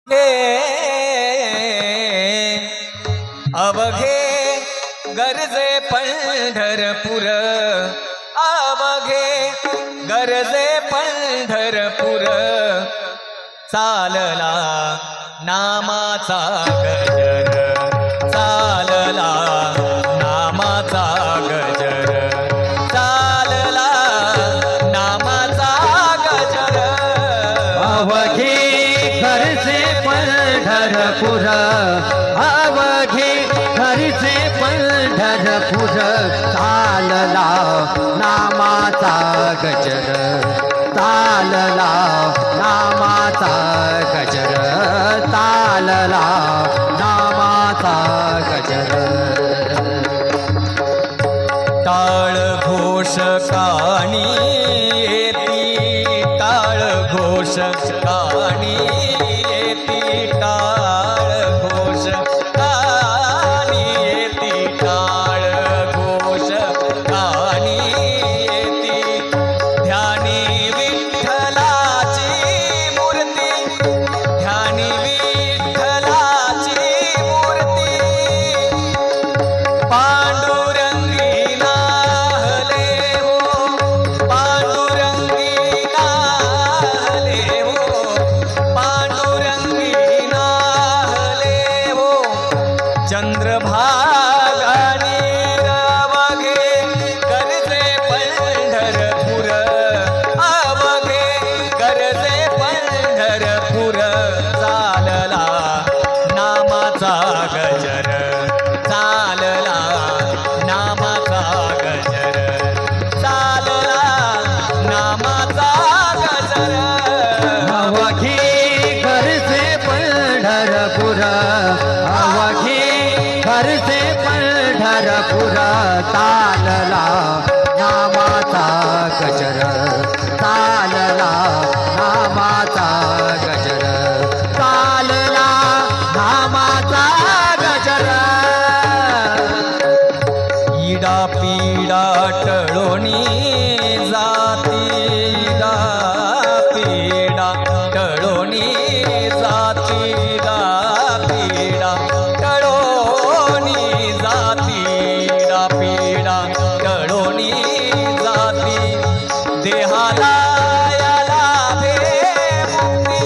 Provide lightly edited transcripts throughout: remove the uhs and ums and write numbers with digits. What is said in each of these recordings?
हे अवघे गरजे पंढरपूर, अवघे गरजे पंढरपूर, चालला नामाचा गजर, चालला नामाचा गजर, चालला नामाचा गजर. अवघे घरचे पंढरपूर, अवघे घरचे पंढरपूर, चालला नामाचा गजर, चालला नामाचा गजर, चालला नामाचा गजर. टाळ घोष काणी येती, टाळ घोष काणी येती, टाळ घोष काणी येती, टाळ घोष काणी येती. ध्यानी विठ्ठलाची मूर्ती, ध्यानी विठ्ठलाची मूर्ती, पांडुरंगी नाहले हो, पांडुरंगी नाहले हो, पांडुरंगी नाहले हो. चंद्रभागानी अवघे गरजे पंढरपूर, अवघे गरजे पंढरपूर, चालला नामाचा गजर, चालला नामाचा गजर, चालला नामाचा गजर. अवघे घरचे पंढरपूर, अवघे घरचे पंढरपूर, चालला नामाचा गजर, चालला नामाचा गजर, चालला नामाचा गजर. इडा पीडा टळोनी जाती, इडा पीडा टळोनी जाती, इडा पीडा टळोनी जाती, इडा पीडा टळोनी जाती. देहाला या लाभे मुक्ती,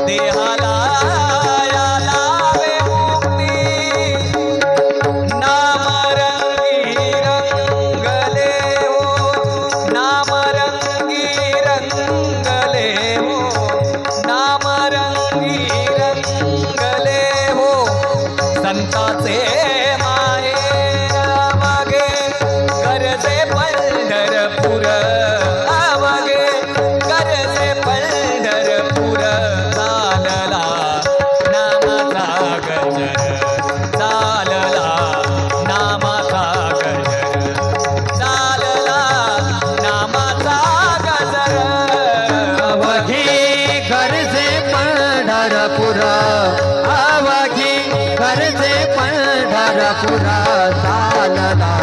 देहाला या लाभे मुक्ती. नामरंगी रंगले हो, नामरंगी रंगले हो, नामरंगी रंगले हो. संताचे माहेर अवघे गरजे पंढरपूर, अवघे गरजे पंढरपूर, चालला नामाचा गजर, चालला नामाचा गजर, चालला नामाचा गजर. अवघे घरचे पंढरपूर, अवघे घरचे पंढरपूर, चालला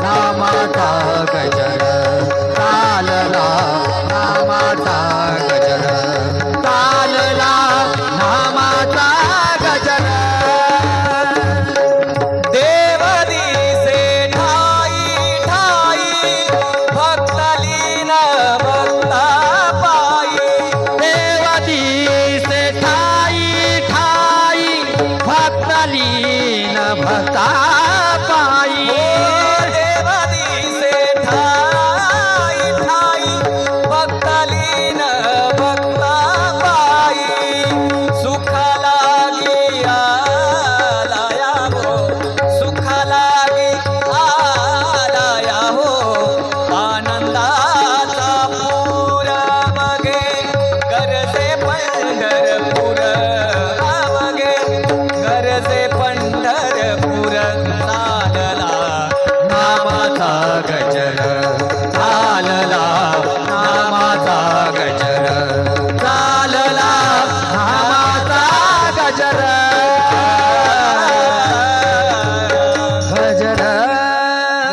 नामाचा गजर, चालला नामाचा गजर, चालला नामाचा गजर. देव दिसे ठाई ठाई, भक्त लीन भक्ता पायी, देव दिसे ठाई ठाई, भक्त लीन भक्ता